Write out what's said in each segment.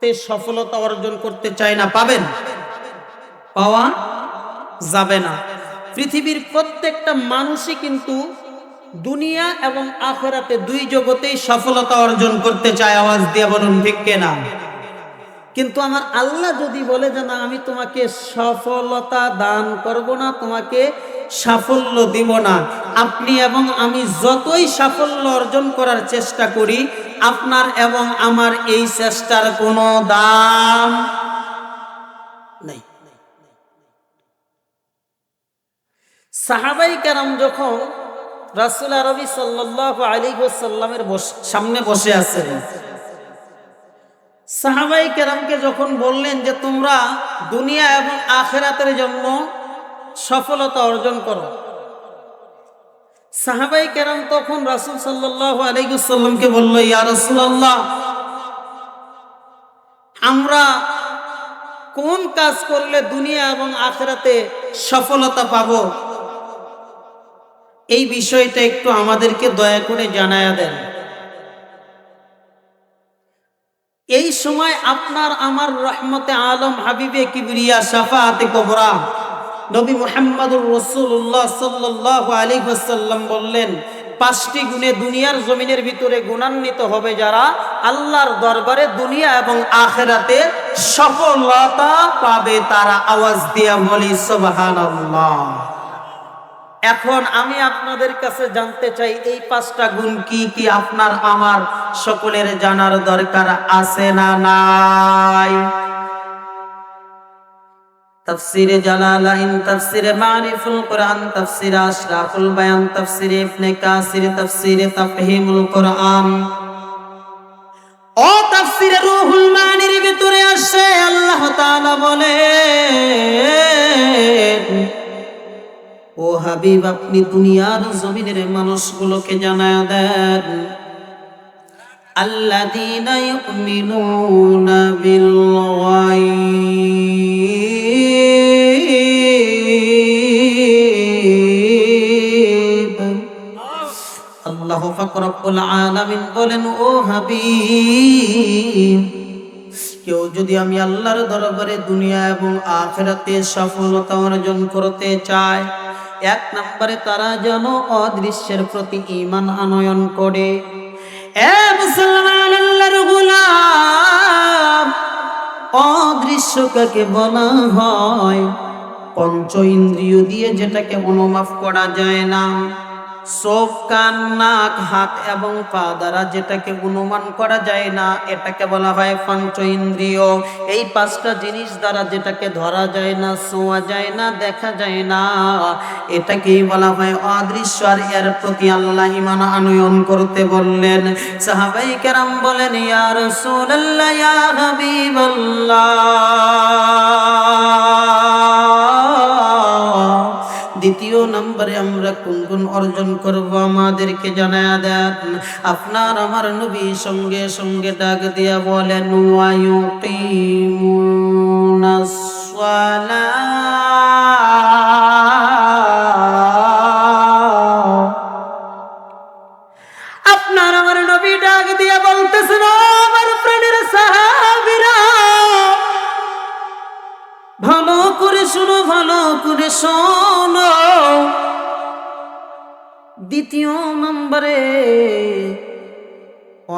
তে সফলতা অর্জন করতে চায় না, পাবেন? পাওয়া যাবে না। পৃথিবীর প্রত্যেকটা মানুষই কিন্তু দুনিয়া এবং আখিরাতে দুই জগতেই সফলতা অর্জন করতে চায়। আওয়াজ দিয়ে বলুন ঠিক কিনা? কিন্তু আমার আল্লাহ যদি বলে যে না, আমি তোমাকে সফলতা দান করব না, তোমাকে সাফল্য দিব না, আপনি এবং আমি যতই সাফল্য অর্জন করার চেষ্টা করি, আপনার এবং আমার এই চেষ্টার কোনো দাম নেই। সাহাবাই কেরাম যখন রাসূল আরবি সাল্লাল্লাহু আলাইহি ওয়াসাল্লামের সামনে বসে আছেন, সাহাবাই কেরামকে যখন বললেন যে তোমরা দুনিয়া এবং আখিরাতের জন্য সফলতা অর্জন করো, সাহাবাই কেরাম তখন রাসূল সাল্লাল্লাহু আলাইহি ওয়াসাল্লামকে বলল, ইয়া রাসূলুল্লাহ, আমরা কোন কাজ করলে দুনিয়া এবং আখিরাতে সফলতা পাবো, এই বিষয়টা একটু আমাদেরকে দয়া করে জানায়া দেন। এই সময় আপনার আমার রহমতে আলম হাবিবে কিবরিয়া শাফাআতে কুবরা নবী মুহাম্মদুর রাসূলুল্লাহ সাল্লাল্লাহু আলাইহি ওয়াসাল্লাম বললেন, পাঁচটি গুণে দুনিয়ার জমিনের ভিতরে গুণান্বিত হবে যারা, আল্লাহর দরবারে দুনিয়া এবং আখিরাতে সফলতা পাবে তারা। আওয়াজ দিয়া বলি সুবহানাল্লাহ। এখন আমি আপনাদের কাছে জানতে চাই, এই পাঁচটা গুণ কি কি আপনার আমার সকলের জানার দরকার আছে না নাই? তাফসিরে জালালাইন, তাফসিরে মারিফুল কোরআন, তাফসিরে আশরাফুল বায়ান, তাফসিরে ইবনে কাসির, তাফসিরে তাফহিমুল কোরআন ও তাফসিরে রুহুল মানির ভিতরে আসে আল্লাহ তাআলা বলেন, ও হাবিব, আপনি দুনিয়ার জমিনের মানুষগুলোকে জানায়া দেন, আল্লাযীনা ইউমিনুনা বিল গায়ব। আল্লাহু পাক রব্বুল আলামিন বলেন, ও হাবিব, কেউ যদি আমি আল্লাহর দরবারে দুনিয়া এবং আখিরাতে সফলতা অর্জন করতে চায়, এক নম্বরে তারা যেন অদৃশ্যের প্রতি ঈমান আনয়ন করে। এ মুসলমান আল্লাহর গোলাম, অদৃশ্য কাকে বলা হয়? পঞ্চ ইন্দ্রিয় দিয়ে যেটাকে অনুমাপ করা যায় না, চোখ, কান, নাক, হাত এবং পা দ্বারা যেটাকে অনুমান করা যায় না, এটাকে বলা হয় পঞ্চ ইন্দ্রিয়। এই পাঁচটা জিনিস দ্বারা যেটাকে ধরা যায় না, ছোঁয়া যায় না, দেখা যায় না, এটাকেই বলা হয় অদৃশ্য। আর এর প্রতি আল্লাহ ঈমান আনয়ন করতে বললেন। সাহাবাই কেরাম বলেন, ইয়া রাসূলুল্লাহ, ইয়া হাবিবাল্লাহ, দ্বিতীয় নম্বরে আমরা কোন গুণ অর্জন করব আমাদেরকে জানায়া দেন। আপনার আমার নবী সঙ্গে সঙ্গে ডাক দিয়া বলেন, ওয়া ইউকিমুনাস সালাহ। আপনার আমার নবী ডাক দিয়া বলতেছেন, আমার প্রাণের সাহাবীরা, ভালো করে শোনো, ভালো করে শোনো। দ্বিতীয় নম্বরে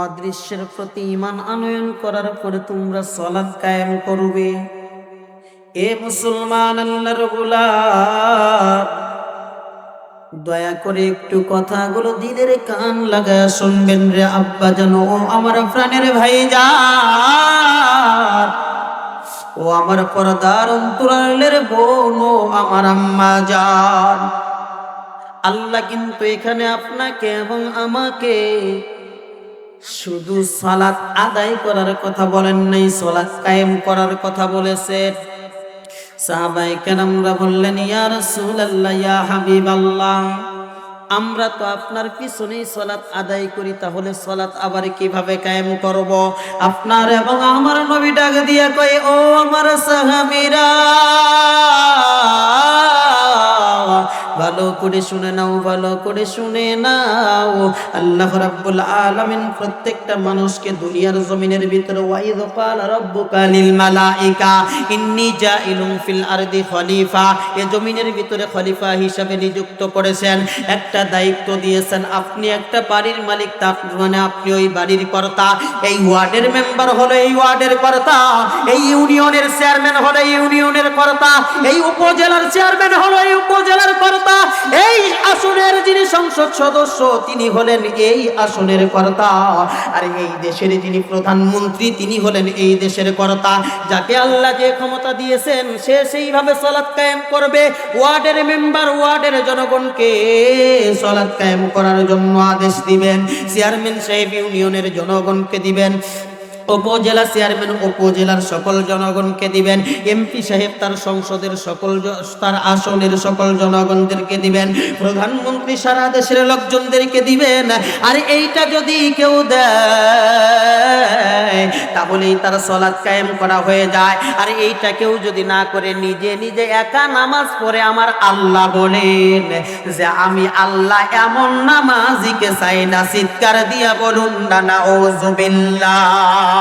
অদৃশ্যের প্রতি ঈমান আনয়ন করার পরে তোমরা সালাত কায়েম করবে। এ মুসলমান আল্লাহর গোলাম, দয়া করে একটু কথাগুলো দিলের কান লাগায় শুনবেন রে আব্বা জানো, ও আমার প্রাণের ভাইজান, ও আমার পর্দার অন্তরালের বোন, ও আমার আম্মা জান। আল্লাহ কিন্তু এখানে আপনাকে এবং আমাকে শুধু সালাত আদায় করার কথা বলেন নাই, সালাত কায়েম করার কথা বলেছেন। সাহাবায়ে কেরামরা বললেন, ইয়া রাসূলুল্লাহ, ইয়া হাবিবাল্লাহ, আমরা তো আপনার পিছনেই সালাত আদায় করি, তাহলে সালাত আবার কিভাবে কায়েম করব? আপনার এবং আমার নবী ডাক দিয়া কয়, ও আমার সাহাবীরা, ভালো করে শুনে নাও, ভালো করে শুনে নাও। আল্লাহ রাব্বুল আলামিন প্রত্যেকটা মানুষকে দুনিয়ার জমিনের ভিতরে ওয়াইদ ক্বালা রাব্বুকা লিল মালাইকা ইন্নী জাইলুন ফিল আরদি খলিফা, এই জমিনের ভিতরে খলিফা হিসাবে নিযুক্ত করেছেন, একটা দায়িত্ব দিয়েছেন। আপনি একটা বাড়ির মালিক, মানে আপনি ওই বাড়ির কর্তা। এই ওয়ার্ডের মেম্বার হলো এই ওয়ার্ডের কর্তা, এই ইউনিয়নের চেয়ারম্যান হলো ইউনিয়নের কর্তা, এই উপজেলার চেয়ারম্যান হলো এই উপজেলার কর্তা, এই আসনের যিনি সংসদ সদস্য তিনি হলেন এই আসনের কর্তা, আর এই দেশের যিনি প্রধানমন্ত্রী তিনি হলেন এই দেশের কর্তা। যাকে আল্লাহ যে ক্ষমতা দিয়েছেন সে সেইভাবে সালাত কায়েম করবে। ওয়ার্ডের মেম্বার ওয়ার্ডের জনগণকে সালাত কায়েম করার জন্য আদেশ দিবেন, চেয়ারম্যান সাহেব ইউনিয়নের জনগণকে দিবেন, উপজেলা চেয়ারম্যান উপজেলার সকল জনগণকে দিবেন, এমপি সাহেব তার সংসদের সকল তার আসনের সকল জনগণদেরকে দিবেন, প্রধানমন্ত্রী সারা দেশের লোকজনদেরকে দিবেন। আর এইটা যদি কেউ দেয় তাহলেই তার সালাত কায়েম করা হয়ে যায়। আর এইটা কেউ যদি না করে নিজে নিজে একা নামাজ পড়ে, আমার আল্লাহ বলেন যে আমি আল্লাহ এমন নামাজিকে চাই না। চিৎকার দিয়া বলুন না নাউযুবিল্লাহ।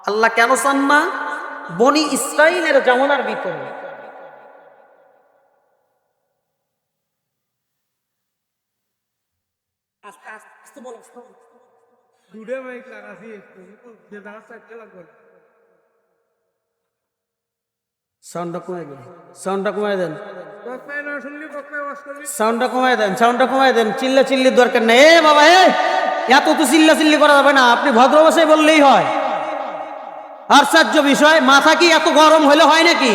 আল্লাহ কেন চান না? বনি ইসরাইলের জামানার ভিতরে সাউন্ডটা কমায় দেন, সাউন্ডটা কমায় দেন, সাউন্ডটা কমায় দেন, সাউন্ডটা কমায় দেন। চিল্লা চিল্লির দরকার নেই। এ বাবা, এত তো চিল্লা চিল্লি করা যাবে না, আপনি ভদ্র ভাষায় বললেই হয়। আশ্চর্য বিষয়, মাথা কি এত গরম হলে হয় নাকি?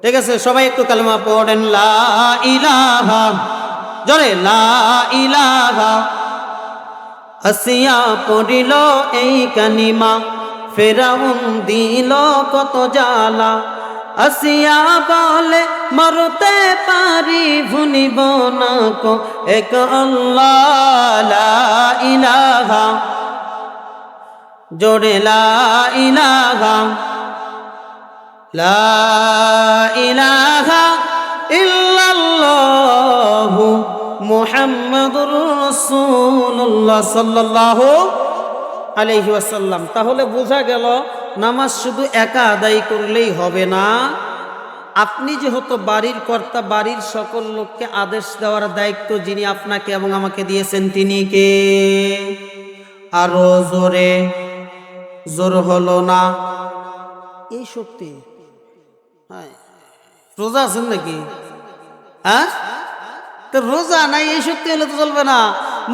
ঠিক আছে, সবাই একটু কালেমা পড়েন, লা ইলাহা, জোরে লা ইলাহা। আসিয়া পড়িল এই কালিমা, ফেরাউন দিল কত জ্বালা। আসিয়া বলে মরতে পারি ভুলিব না কো এক আল্লাহ, লা ইলাহা, জোরে লা ইলাহা, লা ইলাহা ইল্লাল্লাহু মুহাম্মাদুর রাসূলুল্লাহ সাল্লাল্লাহু আলাইহি ওয়াসাল্লাম। তাহলে বোঝা গেল নামাজ শুধু একা আদায় করলেই হবে না, আপনি যেহেতু বাড়ির কর্তা, বাড়ির সকল লোককে আদেশ দেওয়ার দায়িত্ব যিনি আপনাকে এবং আমাকে দিয়েছেন তিনি কে? আরো জোরে, জোর হলো না? এই শক্তি। হ্যাঁ, রোজা আছেন নাকি? হ্যাঁ, তো রোজা নাই, এই শক্তি হলে তো চলবে না।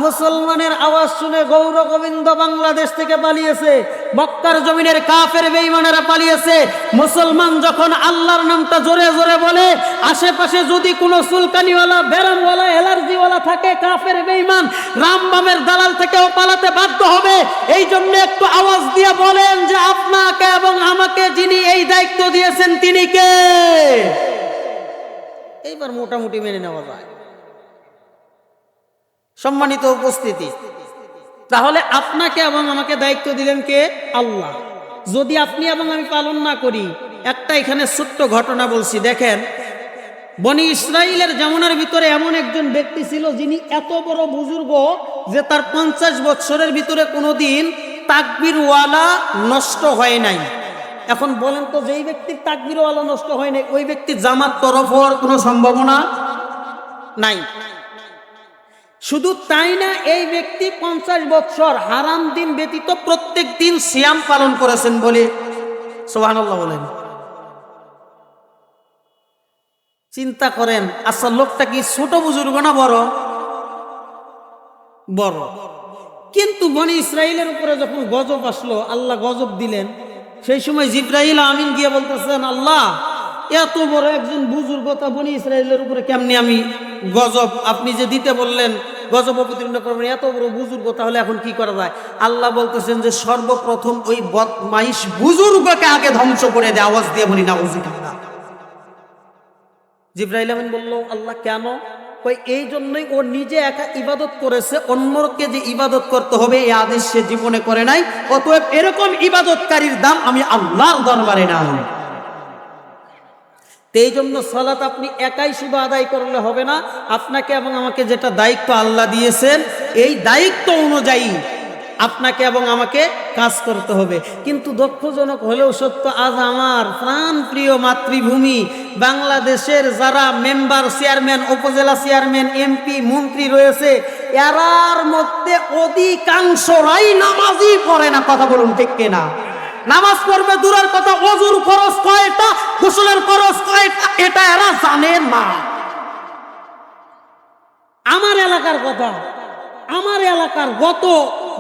মুসলমানের আওয়াজ শুনে গৌর গোবিন্দ বাংলাদেশ থেকে পালিয়েছে, মক্কার জমিনের কাফের বেঈমানেরা পালিয়েছে। মুসলমান যখন আল্লাহর নামটা জোরে জোরে বলে, আশেপাশে যদি কোনো চুলকানিওয়ালা, ব্যারামওয়ালা, অ্যালার্জিওয়ালা থাকে, কাফের বেঈমান রামবামের দালাল থেকেও পালাতে বাধ্য হবে। এই জন্য একটু আওয়াজ দিয়ে বলেন যে আপনাকে এবং আমাকে যিনি এই দায়িত্ব দিয়েছেন তিনি কে? এইবার মোটামুটি মেনে নেওয়া যায়। সম্মানিত উপস্থিতি, তাহলে আপনাকে এবং আমাকে দায়িত্ব দিলেন কে? আল্লাহ। যদি আপনি এবং আমি পালন না করি, একটা এখানে ছোট্ট ঘটনা বলছি, দেখেন বনি ইসরাইলের জামানার ভিতরে এমন একজন ব্যক্তি ছিল যিনি এত বড় বুজুর্গ যে তার 50 বছরের ভিতরে কোনোদিন তাকবীরওয়ালা নষ্ট হয় নাই। এখন বলেন তো, যেই ব্যক্তির তাকবীরওয়ালা নষ্ট হয় নাই ওই ব্যক্তির জামাত তরফ হওয়ার কোনো সম্ভাবনা নাই। শুধু তাই না, এই ব্যক্তি 50 বছর হারাম দিন ব্যতীত প্রত্যেক দিন সিয়াম পালন করেছেন বলে সুবহানাল্লাহ বলেন। চিন্তা করেন, আচ্ছা লোকটা কি ছোট বুজুর্গ না বড়? বড়। কিন্তু বনি ইসরাইলের উপরে যখন গজব আসলো, আল্লাহ গজব দিলেন, সেই সময় জিবরাইল আমিন গিয়ে বলতেছেন, আল্লাহ এত বড় একজন বুজুর্গ তা বনি ইসরাইলের উপরে কেমনি আমি গজব আপনি যে দিতে বললেন, গজব অবতীর্ণ করবেন, এত বড় বুজুর্গ, তাহলে এখন কি করা যায়? আল্লাহ বলতেছেন যে সর্বপ্রথম ওই বদমাইশ বুজুর্গকে আগে ধ্বংস করে দে। আওয়াজ দিয়ে বলি নাউযুবিল্লাহ। জিবরাইল আমিন বলল, আল্লাহ কেন? ওই এই জন্যই ও নিজে একা ইবাদত করেছে, অন্যকে যে ইবাদত করতে হবে এই আদেশ সে জীবনে করে নাই। অতএব এরকম ইবাদতকারীর দাম আমি আল্লাহর দরবারে নাই। এই জন্য সালাত আপনি একাই শুধু আদায় করলে হবে না, আপনাকে এবং আমাকে যেটা দায়িত্ব আল্লাহ দিয়েছেন এই দায়িত্ব অনুযায়ী আপনাকে এবং আমাকে কাজ করতে হবে। কিন্তু দুঃখজনক হলেও সত্য, আজ আমার প্রাণ প্রিয় মাতৃভূমি বাংলাদেশের যারা মেম্বার, চেয়ারম্যান, উপজেলা চেয়ারম্যান, এমপি, মন্ত্রী রয়েছে, এরার মধ্যে অধিকাংশরাই নামাজই পড়ে না। কথা বলুন ঠিক কিনা? নামাজ পড়বে দূরের কথা, ওযুর খরচ কয়টা, গোসলের খরচ কয়টা, এটা এরা জানে না। আমার এলাকার কথা, আমার এলাকার গত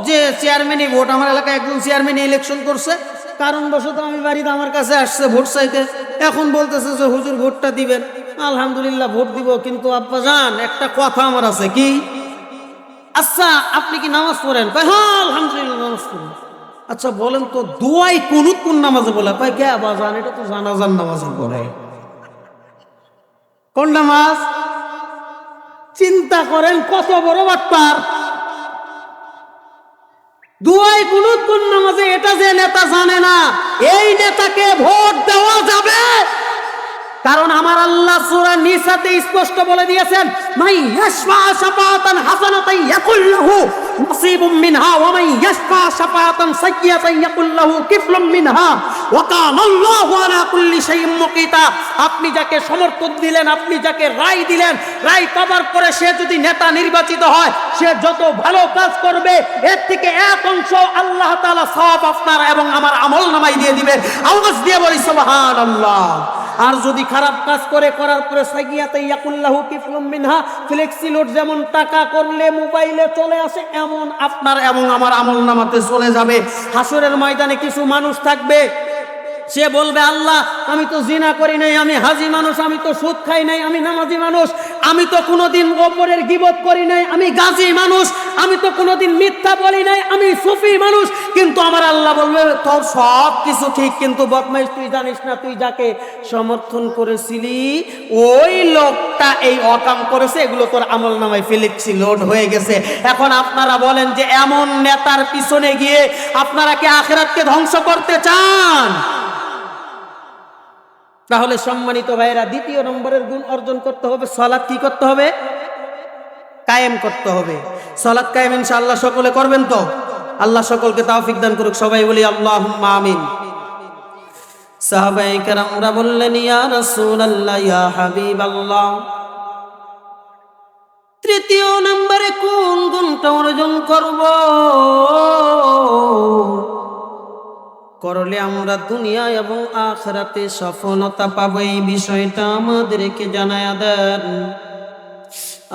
যে চেয়ারম্যানই ভোট, আমার এলাকায় একজন চেয়ারম্যান ইলেকশন করছে, কারণবশত আমি বাড়িতে আমার কাছে আসছে ভোট চাইতে। এখন বলতেছে যে হুজুর ভোটটা দিবেন। আলহামদুলিল্লাহ ভোট দিব, কিন্তু আব্বাজান একটা কথা আমার আছে। কি? আচ্ছা আপনি কি নামাজ পড়েন? হ্যাঁ আলহামদুলিল্লাহ নামাজ পড়েন। আচ্ছা বলেন তো দুয়াই কুনুত কোন নামাজে বলে? কে আব্বাজান? এটা তো জানাজান নামাজে পড়ে। কোন নামাজ? চিন্তা করেন কত বড় বাটপার। দুয়াই কুনুত কোন নামাজে এটা যে নেতা জানে না, এই নেতাকে ভোট দেওয়া যাবে? কারণ আমার আল্লাহ সূরা নিসাতে স্পষ্ট বলে দিয়েছেন, মাই ইয়াশফা শাফাআতান হাসানাতান ইয়াকুল লাহু নাসিবুম মিনহা ওয়া মাই ইয়াশফা শাফাআতান সাইয়্যাতান ইয়াকুল লাহু কিফলুম মিনহা ওয়া কানা আল্লাহু আলা কুল্লি শাইইন মুকিতা। আপনি যাকে সমর্থন দিলেন, আপনি যাকে রায় দিলেন, রায় পাবার পরে সে যদি নেতা নির্বাচিত হয়, সে যত ভালো কাজ করবে এর থেকে এক অংশ আল্লাহ তাআলা সওয়াব আপনার এবং আমার আমলনামায় দিয়ে দিবেন। আওয়াজ দিয়ে বলি সুবহানাল্লাহ। আর যদি খারাপ কাজ করে, করার পরে সাইয়্যাতান ইয়াকুল লাহু কিফলুম মিনহা, ফ্লেক্সি লোড যেমন টাকা করলে মোবাইলে চলে আসে, এমন আপনার এবং আমার আমলনামাতে চলে যাবে। হাসরের ময়দানে কিছু মানুষ থাকবে, সে বলবে আল্লাহ আমি তো জিনা করি নাই, আমি হাজি মানুষ, আমি তো সুদ খাই নাই, আমি নামাজি মানুষ, আমি তো কোনোদিন অপরের গীবত করি নাই, আমি গাজী মানুষ, আমি তো কোনোদিন মিথ্যা বলি নাই, আমি সুফি মানুষ। কিন্তু আমার আল্লাহ বলবে তোর সব কিছু ঠিক, কিন্তু বদমাইশ তুই জানিস না, তুই যাকে সমর্থন করেছিলি ওই লোকটা এই অকাম করেছে, এগুলো তোর আমলনামায় ফ্লেক্সি লোড হয়ে গেছে। এখন আপনারা বলেন যে এমন নেতার পিছনে গিয়ে আপনারা কি আখিরাতকে ধ্বংস করতে চান? তাহলে সম্মানিত ভাইয়েরা, দ্বিতীয় নম্বরের গুণ অর্জন করতে হবে, সালাত কি করতে হবে? কায়েম করতে হবে। সালাত কায়েম ইনশাআল্লাহ সকলে করবেন তো? আল্লাহ সকলকে তৌফিক দান করুক। সবাই বলি আল্লাহুম্মা আমিন। সাহাবায়ে কেরামরা বললেন, ইয়া রাসূলুল্লাহ, ইয়া হাবিবাল্লাহ, তৃতীয় নম্বরে কোন গুণটা অর্জন করব, করলে আমরা দুনিয়া এবং আখিরাতে সফলতা পাবো, এই বিষয়টা আমাদেরকে জানায়া দেন।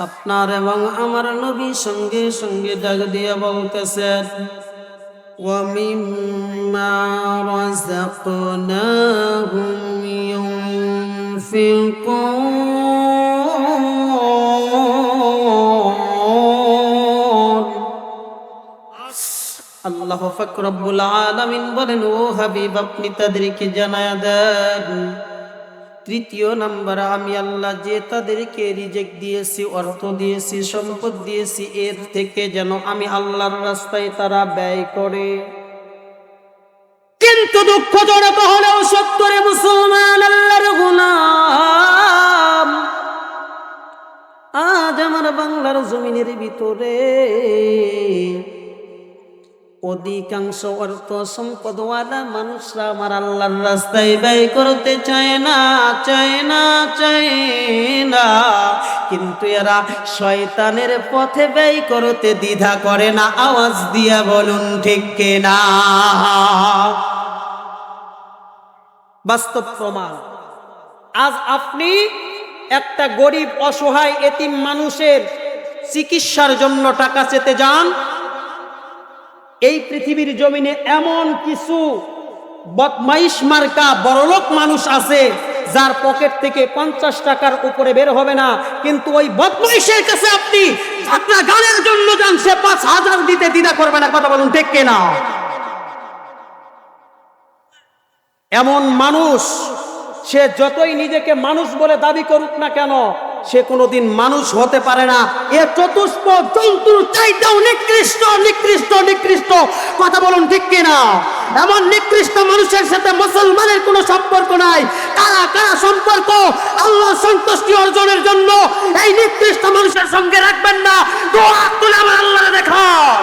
আপনার এবং আমার নবী সঙ্গে সঙ্গে ডাক দিয়ে বলতেছেন, ওয়া মিম্মা রাযাকনাহুম ইউনফিকুন। আল্লাহ পাক রব্বুল আলামিন বলেন, ও হাবিব আপনি তাদেরকে জানায়া দেন, তৃতীয় নাম্বার আমি আল্লাহ যে তাদেরকে রিজিক দিয়েছি, অর্থ দিয়েছি, সম্পদ দিয়েছি, এর থেকে যেন আমি আল্লাহর রাস্তায় তারা ব্যয় করে। কিন্তু দুঃখজনক হলেও সত্য রে মুসলমান, আল্লাহর গোলাম, আজ আমার বাংলার জমিনের ভিতরে অধিকাংশ অর্থ সম্পদওয়ালা মানুষরা আমার আল্লাহর রাস্তায় ব্যয় করতে চায় না, চায় না, চায় না। কিন্তু এরা শয়তানের পথে ব্যয় করতে দ্বিধা করে না। আওয়াজ দিয়া বলুন ঠিক কিনা? বাস্তব প্রমাণ। আজ আপনি একটা গরিব অসহায় এতিম মানুষের চিকিৎসার জন্য টাকা চেতে যান, এই পৃথিবীর জমিনে এমন কিছু বদমাইশ মার্কা বড়লোক মানুষ আছে যার পকেট থেকে 50 টাকার উপরে বের হবে না, কিন্তু ওই বদমাইশের কাছে আপনি আপনার গানের জন্য যান, সে 5000 দিতে দ্বিধা করবে না। কথা বলুন ঠিক কিনা? এমন মানুষ, সে যতই নিজেকে মানুষ বলে দাবি করুক না কেন, সে কোনোদিন মানুষ হতে পারে না। এ চতুষ্পদ জন্তুর চাইতেও নিকৃষ্ট নিকৃষ্ট নিকৃষ্ট। কথা বলুন ঠিক কিনা? এমন নিকৃষ্ট মানুষের সাথে মুসলমানের কোনো সম্পর্ক নাই। কারা কারা সম্পর্ক আল্লাহর সন্তুষ্টি অর্জনের জন্য এই নিকৃষ্ট মানুষের সঙ্গে রাখবেন না। দোয়া তুলে আমার আল্লাহরে দেখান।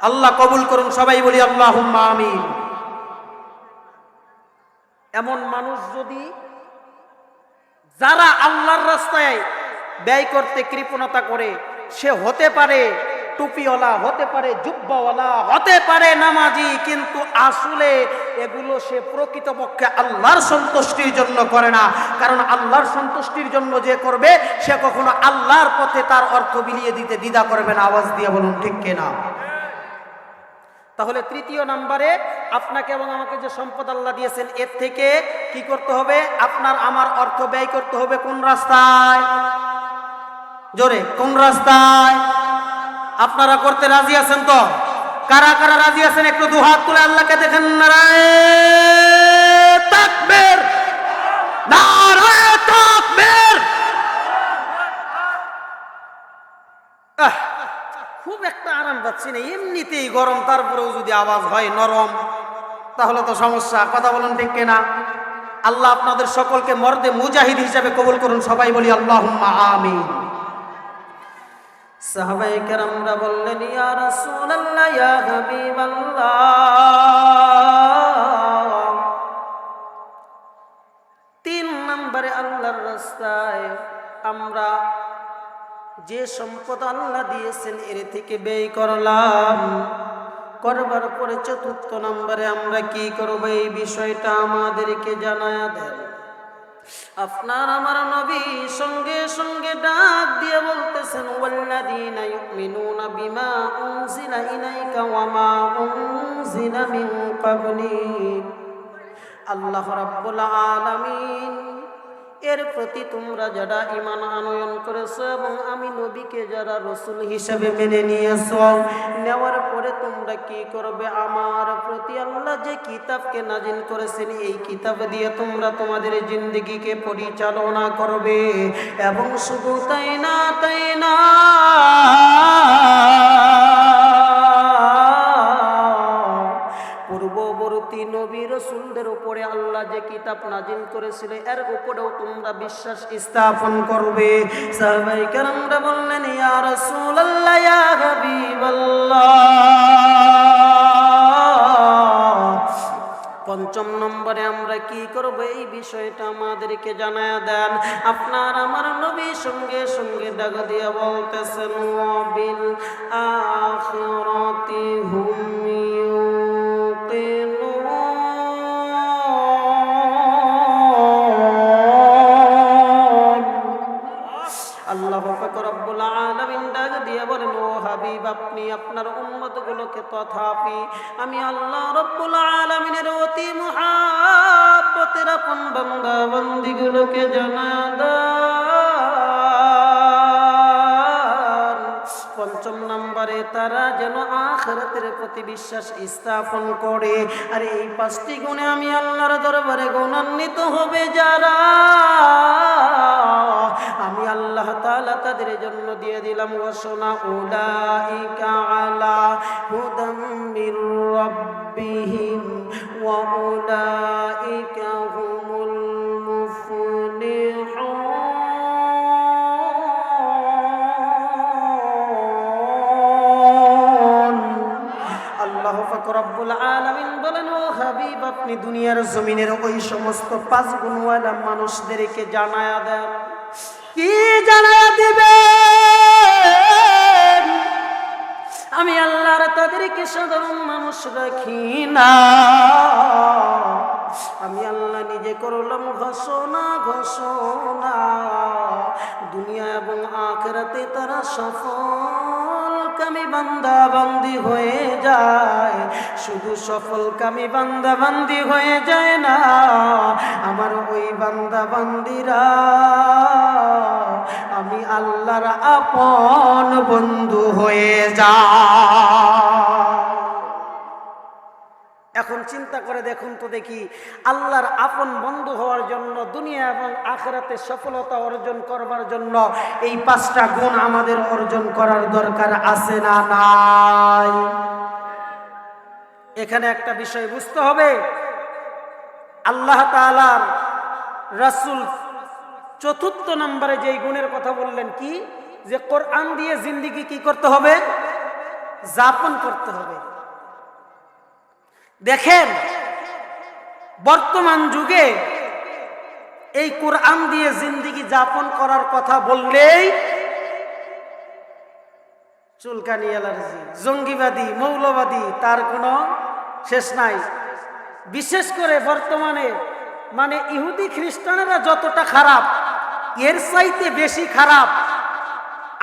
আল্লাহ কবুল করুন, সবাই বলি আল্লাহুম্মা আমিন। এমন মানুষ যদি যারা আল্লাহর রাস্তায় ব্যয় করতে কৃপণতা করে, সে হতে পারে টুপিওয়ালা, হতে পারে জুব্বাওয়ালা, হতে পারে নামাজি, কিন্তু আসলে এগুলো সে প্রকৃতপক্ষে আল্লাহর সন্তুষ্টির জন্য করে না। কারণ আল্লাহর সন্তুষ্টির জন্য যে করবে সে কখনো আল্লাহর পথে তার অর্থ বিলিয়ে দিতে দ্বিধা করবে না। আওয়াজ দিয়ে বলুন ঠিক কিনা? তাহলে তৃতীয় নম্বরে আপনাকে এবং আমাকে যে সম্পদ আল্লাহ দিয়েছেন এর থেকে কি করতে হবে? আপনার আমার অর্থ ব্যয় করতে হবে কোন রাস্তায়? জোরে, কোন রাস্তায়? আপনারা করতে রাজি আছেন তো? কারা কারা রাজি আছেন একটু দুহাত তুলে আল্লাহকে দেখেন। নারায়ে তাকবীর, নারায়ে তাকবীর। খুব একটা আরাম পাচ্ছি না, এমনিতেই গরম, তারপরেও যদি আওয়াজ হয় নরম তাহলে তো সমস্যা। কথা বলুন ঠিক কিনা? আল্লাহ আপনাদের সকলকে মর্দে মুজাহিদ হিসাবে কবুল করুন, সবাই বলি আল্লাহুম্মা আমিন। সাহাবায়ে কেরামরা বললেন, ইয়া রাসূলুল্লাহ, ইয়া হাবিবাল্লাহ, 3 নম্বরে আল্লাহর রাস্তায় আমরা যে সম্পদ আল্লাহ দিয়েছেন এর থেকে ব্যয় করলাম, করবার পরে 4র্থ নম্বরে আমরা কি করব এই বিষয়টা আমাদেরকে জানায়া দেন। আপনার আমার নবী সঙ্গে সঙ্গে ডাক দিয়ে বলতেছেন, ওয়াল্লাযীনা ইউমিনুনা বিমা উনজিলা ইলাইকা ওয়া মা উনজিলা মিন ক্বাবলিক। আল্লাহ রাব্বুল আলামিন এর প্রতি তোমরা যারা ঈমান আনয়ন করেছো এবং আমি নবীকে যারা রাসূল হিসেবে মেনে নিয়েছো, নেওয়ার পরে তোমরা কি করবে? আমার প্রতি আল্লাহ যে কিতাবকে নাজিল করেছেন এই কিতাব দিয়ে তোমরা তোমাদের জিন্দেগিকে পরিচালনা করবে। এবং শুধু তাই না, তাই না, পূর্ববর্তী নবী রাসূলদের উপরে আল্লাহ যে কিতাব নাজিল করেছিল এর উপরেও তোমরা বিশ্বাস স্থাপন করবে। সাহাবায়ে কেরামরা বললেন, ইয়া রাসূলুল্লাহ, ইয়া হাবিবাল্লাহ। 5ম নম্বরে আমরা কি করব এই বিষয়টা আমাদেরকে জানায়া দেন। আপনার আমার নবী সঙ্গে সঙ্গে ডাক দিয়ে বলতেছেন, ওয়াবিল আখিরাতি হুম ইউকিনুন। আল্লাহ পাক রব্বুল আলামিন ডাক দিয়ে বলেন, ও হাবিব, আপনি আপনার উম্মতগুলোকে তথাপি আমি আল্লাহ রব্বুল আলামিনের অতি মুহাব্বতের আপন বান্দা বান্দীগুলোকে জানা দেন। 5ম নম্বরে তারা যেন আখিরাতের প্রতি বিশ্বাস স্থাপন করে। আর এই 5টি গুণে আমি আল্লাহর দরবারে গুণান্বিত হবে যারা, আমি আল্লাহ তাআলা তাদের জন্য দিয়ে দিলাম ঘোষণা, উলাইকা আলা হুদাম মির রাব্বিহিম ওয়া উলাইকা হুমুল মুফলিহুন। আল্লাহ পাক রব্বুল আলামিন বলেন, ও হাবিব, আপনি দুনিয়ার জমিনের ওই সমস্ত 5 গুণওয়ালা মানুষদেরকে জানায়া দেন। কি জানায়া দিবেন? আমি আল্লাহর তাদেরকে সাধারণ মানুষ রাখি না, আমি আল্লাহ নিজে করলাম ঘোষণা, ঘোষণা, দুনিয়া এবং আখিরাতে তারা সফলকামী বান্দা বান্দি হয়ে যায়। শুধু সফলকামী বান্দা বান্দি হয়ে যায় না, আমার ওই বান্দা বান্দিরা আমি আল্লাহর আপন বন্ধু হয়ে যায়। এখন চিন্তা করে দেখুন তো দেখি, আল্লাহর আপন বন্ধু হওয়ার জন্য, দুনিয়া এবং আখিরাতে সফলতা অর্জন করবার জন্য এই 5টা গুণ আমাদের অর্জন করার দরকার আছে না নাই? এখানে একটা বিষয় বুঝতে হবে, আল্লাহ তাআলার রাসূল 4th নম্বরে যেই গুণের কথা বললেন, কি যে কোরআন দিয়ে জিন্দেগি কি করতে হবে? যাপন করতে হবে। দেখেন বর্তমান যুগে এই কোরআন দিয়ে জিন্দেগি যাপন করার কথা বললেই চুলকানি, অ্যালার্জি, জঙ্গিবাদী, মৌলবাদী, তার কোনো শেষ নাই। বিশেষ করে বর্তমানে মানে ইহুদি খ্রিস্টানেরা যতটা খারাপ, এর চাইতে বেশি খারাপ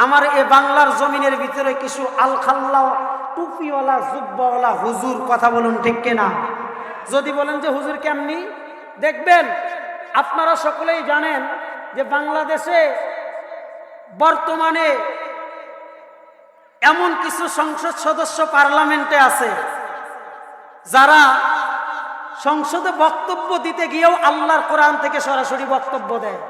আমার এ বাংলার জমিনের ভিতরে কিছু আলখাল্লা টুপিওয়ালা জুব্বাওয়ালা হুজুর। কথা বলুন ঠিক কিনা? যদি বলেন যে হুজুর কেমনি, দেখবেন আপনারা সকলেই জানেন যে বাংলাদেশে বর্তমানে এমন কিছু সংসদ সদস্য পার্লামেন্টে আছে যারা সংসদে বক্তব্য দিতে গিয়েও আল্লাহর কোরআন থেকে সরাসরি বক্তব্য দেয়।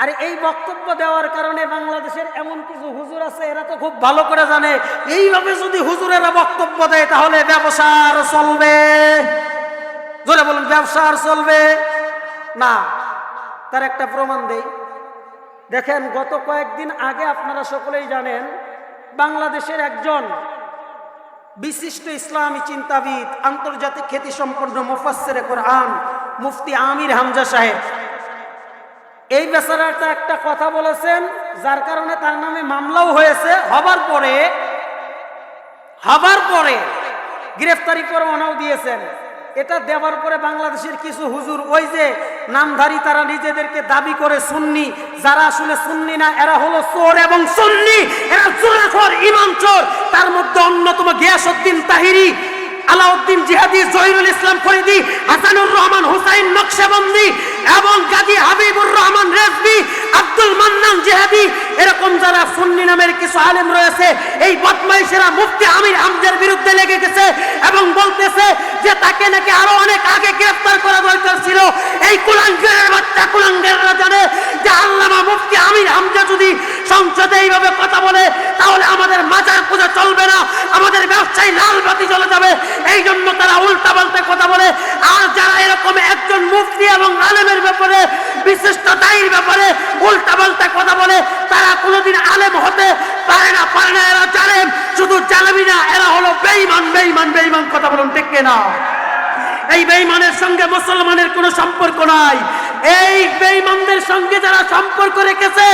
আর এই বক্তব্য দেওয়ার কারণে বাংলাদেশের এমন কিছু হুজুর আছে, এরা তো খুব ভালো করে জানে এইভাবে যদি হুজুরেরা বক্তব্য দেয় তাহলে ব্যবসা আর চলবে। জোরে বলুন, ব্যবসা আর চলবে না। তার একটা প্রমাণ দেই। দেখেন গত কয়েকদিন আগে আপনারা সকলেই জানেন বাংলাদেশের একজন বিশিষ্ট ইসলামী চিন্তাবিদ, আন্তর্জাতিক খ্যাতিসম্পন্ন মুফাসসিরে কোরআন মুফতি আমির হামজা সাহেব, এই বেচারাটা একটা কথা বলেছেন যার কারণে তার নামে মামলাও হয়েছে। হবার পরে গ্রেফতারি পরোয়ানাও দিয়েছেন। এটা দেওয়ার পরে বাংলাদেশের কিছু হুজুর, ওই যে নামধারী, তারা নিজেদেরকে দাবি করে সুন্নি, যারা আসলে সুন্নি না, এরা হলো চোর এবং সুন্নি, এরা চোরাখোর, ইমাম চোর। তার মধ্যে অন্যতম গিয়াসউদ্দিন তাহিরি, আলাউদ্দিন জিহাদি, জহিরুল ইসলাম ফরিদি, হাসানুর রহমান হুসাইন নকশবন্দি এবং গাজী হাবিবুর রহমান রেজভী, আব্দুল মান্নান জিহাদি, এরকম যারা সুন্নি নামের কিছু আলেম রয়েছে, এই বদমাইশেরা মুফতি আমির হামজার বিরুদ্ধে লেগে গেছে এবং বলতেছে যে তাকে নাকি আরো অনেক আগে গ্রেফতার করা দরকার ছিল। এই কুলাঙ্গারের বাচ্চা কুলাঙ্গাররা জানে যে আল্লামা মুফতি আমির হামজা যদি সংসদে এইভাবে কথা বলে তাহলে আমাদের মাজার পূজা চলবে না, আমাদের ব্যবসায় লাল বাতি জ্বলে যাবে। এই জন্য তারা উল্টা পাল্টা কথা বলে। আর যারা এরকম একজন মুফতি এবং আলেমের ব্যাপারে, বিশিষ্ট দায়ীর ব্যাপারে উল্টা পাল্টা কথা বলে, তারা কোনোদিন আলেম হতে পারে না। এরা জালেম, শুধু জালেমি না, এরা হলো বেঈমান। বেঈমান কথা বলুন ঠিক কিনা? এই বেঈমানের সঙ্গে মুসলমানের কোনো সম্পর্ক নাই। এই বেঈমানদের সঙ্গে যারা সম্পর্ক রেখেছে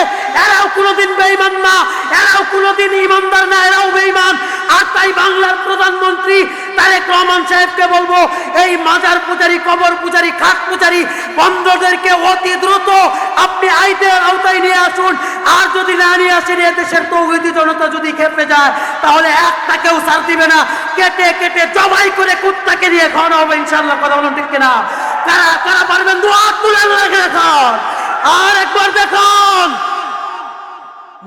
এরাও কোনোদিন বেঈমান না, এরাও কোনোদিন ইমানদার না, এরাও বেঈমান। আর তাই বাংলার প্রধানমন্ত্রী তারেক রহমান সাহেবকে বলবো, এই মাজার পূজারি, কবর পূজারি, খাট পূজারি বন্ধদেরকে অতি দ্রুত আপনি আইনের আওতায় নিয়ে আসুন। আর যদি না নিয়ে আসেন, দেশের তৌহিদি জনতা যদি খেপে যায় তাহলে একটাকেও ছাড় দিবে না, কেটে কেটে জবাই করে কুত্তাকে দিয়ে খাওয়ানো হবে ইনশাআল্লাহ। কথা বলুন ঠিক কিনা? কারা কারা পারবেন দুয়া তুলে দেখুন। আর একবার দেখুন,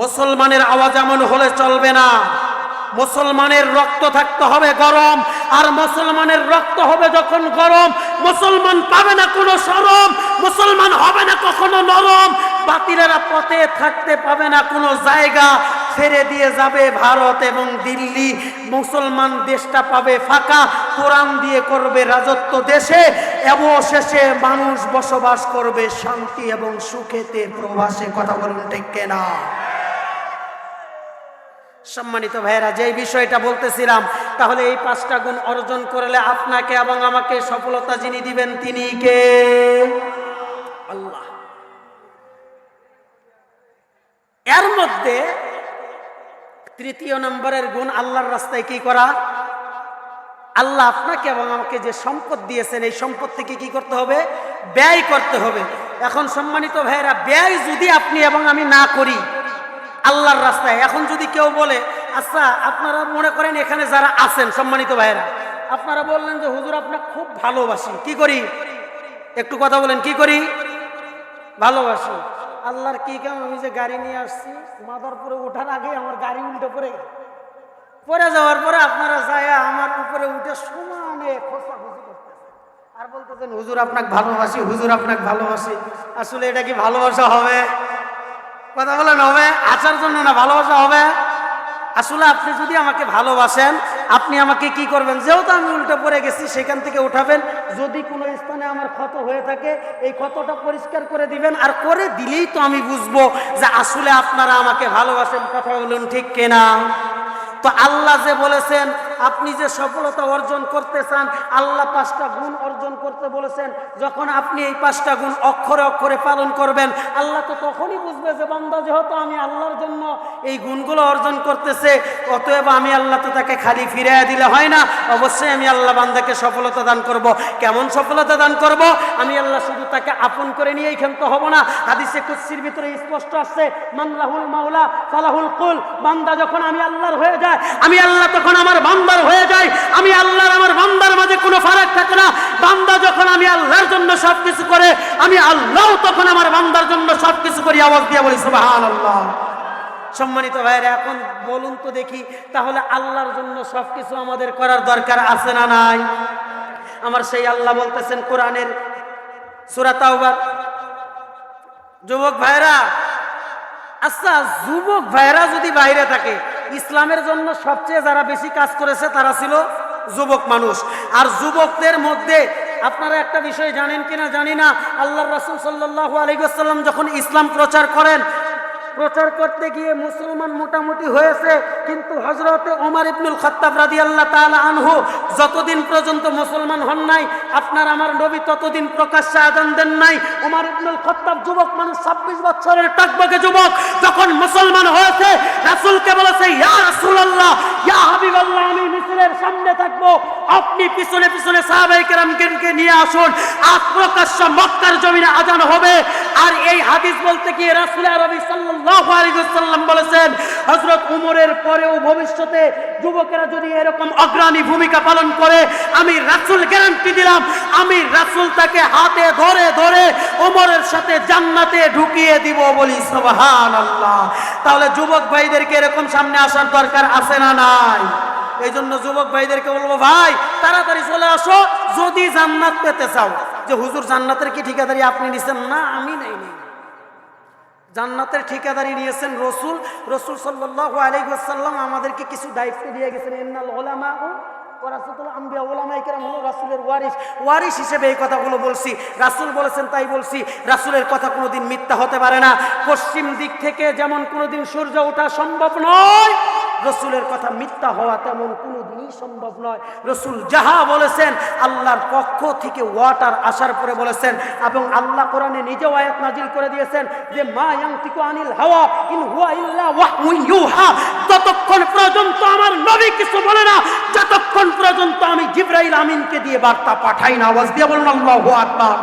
মুসলমানের আওয়াজ এমন হলে চলবে না। মুসলমানের রক্ত থাকতে হবে গরম, আর মুসলমানের রক্ত হবে যখন গরম, মুসলমান পাবে না কোনো শরম, মুসলমান হবে না কখনো নরম, বাতিলেরা পথে থাকতে পাবে না কোনো জায়গা, ছেড়ে দিয়ে যাবে ভারত এবং দিল্লি, মুসলমান দেশটা পাবে ফাঁকা, কোরআন দিয়ে করবে রাজত্ব দেশে, অবশেষে মানুষ বসবাস করবে শান্তি এবং সুখেতে প্রবাসে। কথা বলুন ঠিক কিনা? সম্মানিত ভাইয়েরা, যে বিষয়টা বলতেছিলাম, তাহলে এই 5টা গুণ অর্জন করলে আপনাকে এবং আমাকে সফলতা যিনি দিবেন তিনি কে? আল্লাহ। এর মধ্যে 3য় নম্বরের গুণ আল্লাহর রাস্তায় কি করা। আল্লাহ আপনাকে এবং আমাকে যে সম্পদ দিয়েছেন, এই সম্পদ থেকে কি করতে হবে? ব্যয় করতে হবে। এখন সম্মানিত ভাইয়েরা, ব্যয় যদি আপনি এবং আমি না করি আল্লাহর রাস্তায়, এখন যদি কেউ বলে, আচ্ছা আপনারা মনে করেন এখানে যারা আছেন সম্মানিত ভাইয়েরা, আপনারা বললেন যে হুজুর আপনাকে খুব ভালোবাসি, কি করি? একটু কথা বলেন, কি করি? ভালোবাসি। আল্লাহর কি কাম, আমি যে গাড়ি নিয়ে আসছি, মাদারপুরে ওঠার আগে আমার গাড়ি উল্টে পড়ে যাওয়ার পরে আপনারা যায় আমার উপরে উঠে সমানে খোঁচাখুচি আর বলতেছেন হুজুর আপনাকে ভালোবাসি, হুজুর আপনাকে ভালোবাসি। আসলে এটা কি ভালোবাসা হবে? কথা বলেন, হবে? আচার জন্য না ভালোবাসা হবে? আসলে আপনি যদি আমাকে ভালোবাসেন, আপনি আমাকে কি করবেন, যেহেতু আমি উল্টে পড়ে গেছি সেখান থেকে উঠাবেন, যদি কোনো স্থানে আমার ক্ষত হয়ে থাকে এই ক্ষতটা পরিষ্কার করে দিবেন, আর করে দিলেই তো আমি বুঝবো যে আসলে আপনারা আমাকে ভালোবাসেন। কথা বলুন ঠিক কিনা? তো আল্লাহ যে বলেছেন আপনি যে সফলতা অর্জন করতে চান, আল্লাহ 5টা গুণ অর্জন করতে বলেছেন। যখন আপনি এই 5টা গুণ অক্ষরে অক্ষরে পালন করবেন, আল্লাহ তো তখনই বুঝবে যে বান্দা যেহেতু আমি আল্লাহর জন্য এই গুণগুলো অর্জন করতেছে, অতএব আমি আল্লাহ তো তাকে খালি ফিরিয়ে দিলে হয় না, অবশ্যই আমি আল্লাহ বান্দাকে সফলতা দান করব। কেমন সফলতা দান করব? আমি আল্লাহ শুধু তাকে আপন করে নিয়েই ক্ষান্ত হব না। হাদিসে কুদসির ভিতরে স্পষ্ট আছে, মান লাহুল মাওলা ফালাহুল কুল। বান্দা যখন আমি আল্লাহর হয়ে যায়, আমি আল্লাহ তখন আমার বান্দার হয়ে যায়। আমি আল্লাহর আমার বান্দার মাঝে কোনো ফারাক থাকে না। বান্দা যখন আমি আল্লাহর জন্য সবকিছু করে, আমি আল্লাহ তখন আমার বান্দার জন্য সবকিছু করি। আওয়াজ দিয়ে বলি সুবহানাল্লাহ। সম্মানিত ভাইরা, এখন বলুন তো দেখি, তাহলে আল্লাহর জন্য সবকিছু আমাদের করার দরকার আছে না নাই? আমার সেই আল্লাহ বলতেছেন কোরআনের সূরা তাওবার, যুবক ভাইরা, আচ্ছা যুবক ভাইরা যদি বাইরে থাকে, ইসলামের জন্য সবচেয়ে যারা বেশি কাজ করেছে তারা ছিল যুবক মানুষ। আর যুবকদের মধ্যে আপনারা একটা বিষয় জানেন কিনা জানি না, আল্লাহর রাসূল সাল্লাল্লাহু আলাইহি ওয়াসাল্লাম যখন ইসলাম প্রচার করেন, প্রচার করতে গিয়ে মুসলমান মোটামুটি হয়েছে, কিন্তু হযরতে ওমর ইবনুল খাত্তাব রাদিয়াল্লাহু তাআলা আনহু যতদিন পর্যন্ত মুসলমান হন নাই, আপনার আমার নবী ততদিন প্রকাশ্যে আযান দেন নাই। ওমর ইবনুল খাত্তাব যুবক মানুষ, 26 বছরের টকবকে যুবক, যখন মুসলমান হয়েছে রাসূলকে বলেছে, ইয়া রাসূলুল্লাহ, ইয়া হাবিবাল্লাহ, আমি মিছিলের সামনে থাকবো, আপনি পিছনে পিছনে সাহাবায়ে কেরামকে নিয়ে আসুন, আজ প্রকাশ্য মক্কার জমিনে আযান হবে। আর এই হাদিস বলতে গিয়ে রাসূল আরবি সাল্লাল্লাহু আলাইহি ওয়াসাল্লাম বলেছেন, হযরত ওমরের পরেও ভবিষ্যতে যুবকেরা যদি এরকম অগ্রণী ভূমিকা পালন করে, আমি রাসূল গ্যারান্টি দিলাম, আমি রাসূল তাকে হাতে ধরে ধরে ওমরের সাথে জান্নাতে ঢুকিয়ে দিব। বলি সুবহানাল্লাহ। তাহলে যুবক ভাইদেরকে এরকম সামনে আসার দরকার আছে না নাই? এই জন্য যুবক ভাইদেরকে বলবো, ভাই তাড়াতাড়ি চলে আসো যদি জান্নাত পেতে চাও। যে হুজুর জান্নাতের কি ঠিকাদারি আপনি নিছেন? না, আমি নেইনি। জান্নাতের ঠিকাদারি নিয়েছেন রসুল। রসুল সাল্লাল্লাহু আলাইহি ওয়াসাল্লাম আমাদেরকে কিছু দায়িত্ব দিয়ে গেছেন। ইন্নাল উলামা ওয়ারাসাতুল আম্বিয়া, উলামায়ে কেরাম হলো রাসূলের ওয়ারিস। ওয়ারিস হিসেবে এই কথাগুলো বলছি, রাসূল বলেছেন তাই বলছি। রাসূলের কথা কোনোদিন মিথ্যা হতে পারে না। পশ্চিম দিক থেকে যেমন কোনোদিন সূর্য ওঠা সম্ভব নয়, রসুলের কথা মিথ্যা হওয়া তেমন কোনোদিনই সম্ভব নয়। রসুল যাহা বলেছেন আল্লাহর পক্ষ থেকে ওয়াটার আসার পরে বলেছেন, এবং আল্লাহ কোরআনে নিজেও আয়াত নাজিল করে দিয়েছেন যে মা ইয়ানতিকু আনিল হাওয়া ইন হুয়া ইল্লা ওয়াহয়ুন ইউহা। যতক্ষণ পর্যন্ত আমার নবী কিছু বলে না, যতক্ষণ পর্যন্ত আমি জিবরাইল আমিনকে দিয়ে বার্তা পাঠাই না। আওয়াজ দিয়ে বলুন আল্লাহু আকবার।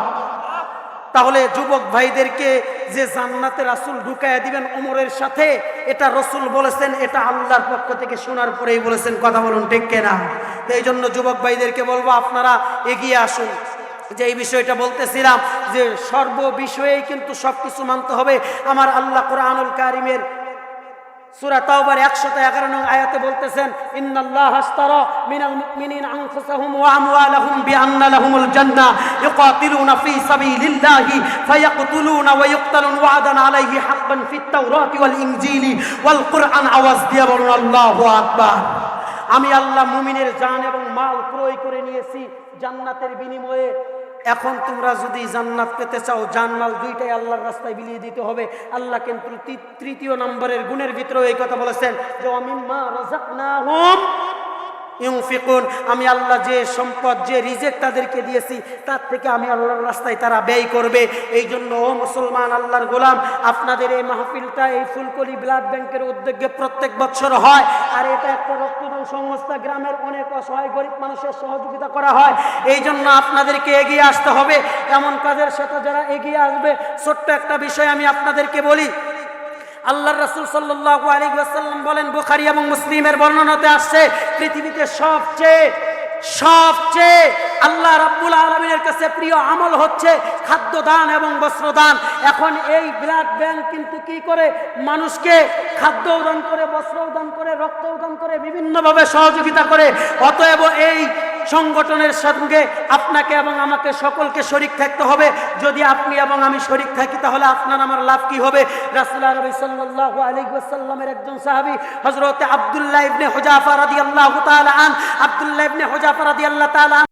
তাহলে যুবক ভাইদেরকে যে জান্নাতে রাসূল ঢুকাইয়া দিবেন ওমরের সাথে, এটা রসুল বলেছেন, এটা আল্লাহর পক্ষ থেকে শোনার পরেই বলেছেন। কথা বলুন ঠিক কিনা? তো এই জন্য যুবক ভাইদেরকে বলবো, আপনারা এগিয়ে আসুন। যে এই বিষয়টা বলতেছিলাম যে সর্ব বিষয়েই কিন্তু সবকিছু মানতে হবে। আমার আল্লাহ কোরআনুল কারীমের সূরা তাওবার 111 নং আয়াতে বলতেছেন, ইন্নাল্লাহা আশতারা মিনাল মুমিনিনা আনফুসাহুম ওয়া আমওয়ালাহুম বিআন্না লাহুমুল জান্নাহ ইউকাতিলুনা ফী সাবিলিল্লাহি ফায়াকতুলুনা ওয়া ইউকতালুন ওয়া'দান আলাইহি হাক্কান ফিত তাওরাতি ওয়াল ইনজিলি ওয়াল কুরআন। আওয়াজ দিয়ে বলুন আল্লাহু আকবার। আমি আল্লাহ মুমিনের জান এবং মাল ক্রয় করে নিয়েছি জান্নাতের বিনিময়ে। এখন তোমরা যদি জান্নাত পেতে চাও, জান্নাত দুইটাই আল্লাহর রাস্তায় বিলিয়ে দিতে হবে। আল্লাহ কিন্তু তৃতীয় নম্বরের গুণের ভিতরেও এই কথা বলেছেন যে মিম্মা রাযাকনাহুম ইউনফিকুন। আমি আল্লাহ যে সম্পদ, যে রিজিক তাদেরকে দিয়েছি, তার থেকে আমি আল্লাহর রাস্তায় তারা ব্যয় করবে। এই জন্য ও মুসলমান আল্লাহর গোলাম, আপনাদের এই মাহফিলটা এই ফুলকলি ব্লাড ব্যাংকের উদ্যোগে প্রত্যেক বছর হয়। আর এটা একটা রক্তদান সংস্থা, গ্রামের অনেক অসহায় গরিব মানুষের সহযোগিতা করা হয়। এই জন্য আপনাদেরকে এগিয়ে আসতে হবে। এমন কাজের সাথে যারা এগিয়ে আসবে, ছোট্ট একটা বিষয় আমি আপনাদেরকে বলি। আল্লাহর রাসূল সাল্লাল্লাহু আলাইহি ওয়াসাল্লাম বলেন, বুখারী এবং মুসলিমের বর্ণনাতে আসছে, পৃথিবীতে সবচেয়ে আল্লাহ রাব্বুল আলামিনের কাছে প্রিয় আমল হচ্ছে খাদ্য দান এবং বস্ত্র দান। এখন এই ব্লাড ব্যাংক কিন্তু কি করে? মানুষকে খাদ্যও দান করে, বস্ত্রও দান করে, রক্তও দান করে, বিভিন্নভাবে সহযোগিতা করে। অতএব এই সংগঠনের সঙ্গে আপনাকে এবং আমাকে সকলকে শরীক থাকতে হবে। যদি আপনি এবং আমি শরীক থাকি তাহলে আপনার আমার লাভ কি হবে? রাসূল আরবি সাল্লাল্লাহু আলাইহি ওয়াসাল্লামের একজন সাহাবী হযরত আব্দুল্লাহ ইবনে হুযাফা রাদিয়াল্লাহু তাআলা আন, আব্দুল্লাহ ইবনে হুযাফা রাদিয়াল্লাহু তাআলা